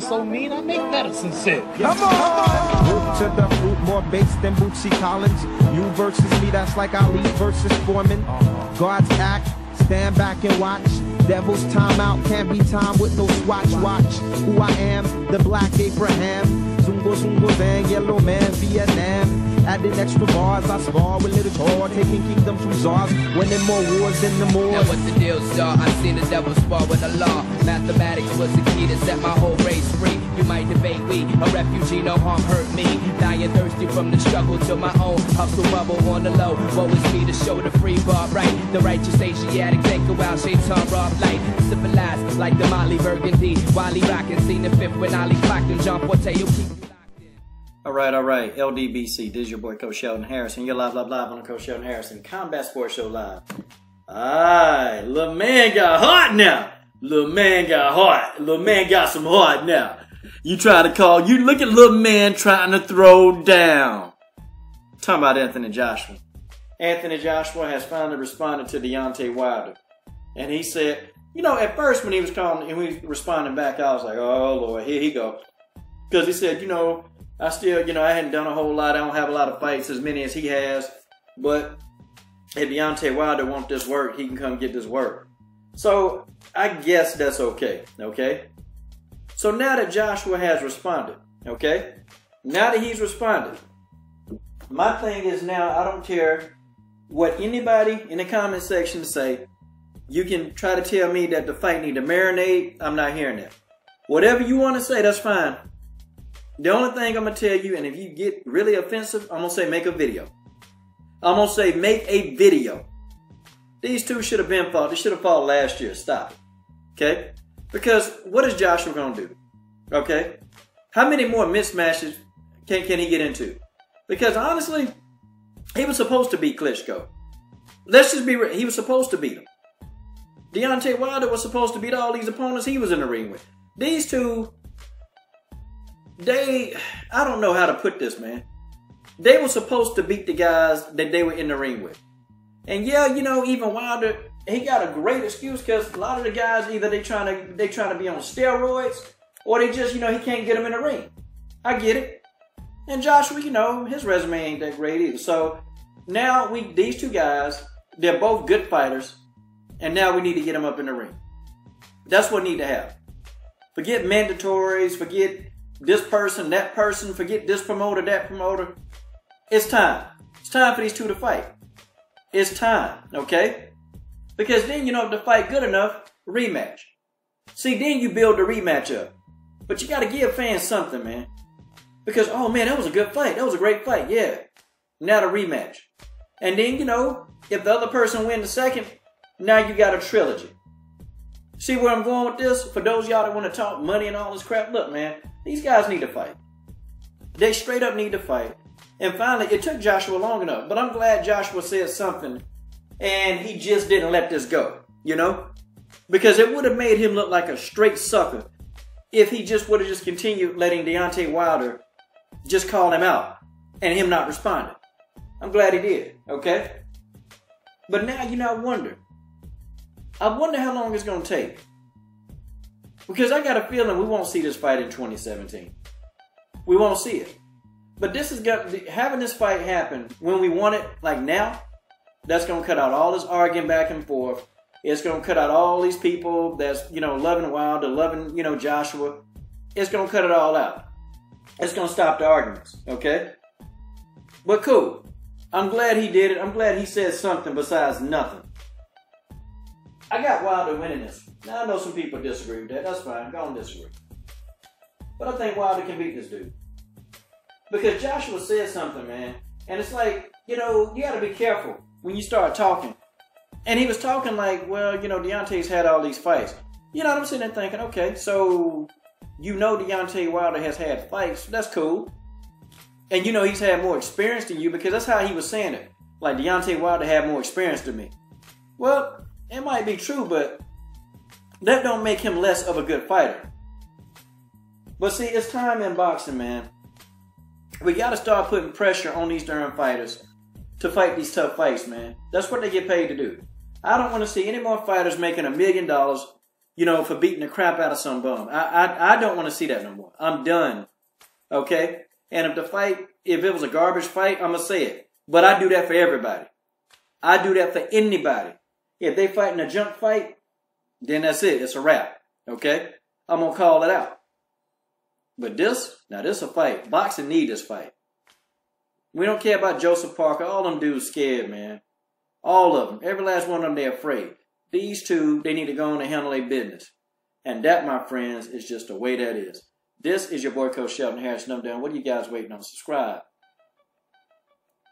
so mean, I make medicine sick. Come on! Root to the fruit, more bass than Bootsy Collins. You versus me, that's like Ali versus Foreman. Guards act, stand back and watch. Devil's timeout, can't be timed with no swatch. Watch who I am, the Black Abraham. Zungo, Zungo, Zang, Yellow Man, Vietnam. Adding extra bars, I spar with little tour, taking kingdoms from czars, winning more wars than the Moors. Now what's the deal, star? I seen the devil spar with the law. Mathematics was the key to set my whole race free. You might debate we, a refugee, no harm hurt me. Dying thirsty from the struggle to my own hustle bubble on the low. Woe is me to show the free bar right. The righteous Asiatic, take a while, shaitan rob light. Civilized like the Molly Burgundy. Wally rockin', seen the fifth when Ali clocked and John Forte, you keep. All right. LDBC, this is your boy Coach Sheldon Harrison. You're live on the Coach Sheldon Harrison Combat Sports Show Live. Alright, little man got hot now. Little man got hot. Little man got some heart now. You try to call, you look at little man trying to throw down. Talking about Anthony Joshua. Anthony Joshua has finally responded to Deonta Wilder. And he said, you know, at first when he was calling and we was responding back, I was like, oh Lord, here he go. Because he said, you know, I still, I hadn't done a whole lot. I don't have a lot of fights, as many as he has. But if Deonta Wilder wants this work, he can come get this work. So I guess that's okay. So now that Joshua has responded, now that he's responded, my thing is now I don't care what anybody in the comment section say. You can try to tell me that the fight need to marinate. I'm not hearing that. Whatever you want to say, that's fine. The only thing I'm going to tell you, and if you get really offensive, I'm going to say make a video. I'm going to say make a video. These two should have been fought. They should have fought last year. Stop it. Okay? Because what is Joshua going to do? Okay? How many more mismatches can he get into? Because honestly, he was supposed to beat Klitschko. Let's just be real. He was supposed to beat him. Deonta Wilder was supposed to beat all these opponents he was in the ring with. These two... I don't know how to put this, man. They were supposed to beat the guys that they were in the ring with. And yeah, even Wilder, he got a great excuse because a lot of the guys, either they trying to be on steroids or they just, he can't get them in the ring. I get it. And Joshua, his resume ain't that great either. So now these two guys, they're both good fighters. And now we need to get them up in the ring. That's what we need to have. Forget mandatories, forget this person, that person, forget this promoter, that promoter. It's time. It's time for these two to fight. It's time, okay? Because then, if the fight good enough, rematch. See, then you build the rematch up. But you got to give fans something, man. Because, oh man, that was a good fight. That was a great fight, yeah. Now the rematch. And then, if the other person wins the second, now you got a trilogy. See where I'm going with this? For those of y'all that want to talk money and all this crap, look, man. These guys need to fight. They straight up need to fight. And finally, it took Joshua long enough. But I'm glad Joshua said something. And he just didn't let this go. Because it would have made him look like a straight sucker. If he just would have just continued letting Deonta Wilder just call him out. And him not responding. I'm glad he did. Okay? But now, I wonder. I wonder how long it's going to take. Because I got a feeling we won't see this fight in 2017. We won't see it. But having this fight happen when we want it, like now, that's going to cut out all this arguing back and forth. It's going to cut out all these people that's, loving Wilder, loving, Joshua. It's going to cut it all out. It's going to stop the arguments, okay? But cool. I'm glad he did it. I'm glad he said something besides nothing. I got Wilder winning this. Now, I know some people disagree with that. That's fine. Go and disagree. But I think Wilder can beat this dude. Because Joshua said something, man. And it's like, you got to be careful when you start talking. And he was talking like, well, Deontay's had all these fights. I'm sitting there thinking, okay, so Deontay Wilder has had fights. That's cool. And he's had more experience than you because that's how he was saying it. Like, Deontay Wilder had more experience than me. Well, it might be true, but that don't make him less of a good fighter. But see, it's time in boxing, man. We got to start putting pressure on these darn fighters to fight these tough fights, man. That's what they get paid to do. I don't want to see any more fighters making $1 million for beating the crap out of some bum. I don't want to see that no more. I'm done. Okay? And if it was a garbage fight, I'm going to say it. But I do that for everybody. I do that for anybody. If they fighting a junk fight, then that's it. It's a wrap. Okay? I'm going to call it out. But this is a fight. Boxing need this fight. We don't care about Joseph Parker. All them dudes scared, man. All of them. Every last one of them, they're afraid. These two, they need to go on and handle their business. And that, my friends, is just the way that is. This is your boy, Coach Shelton Harris. What are you guys waiting on? Subscribe.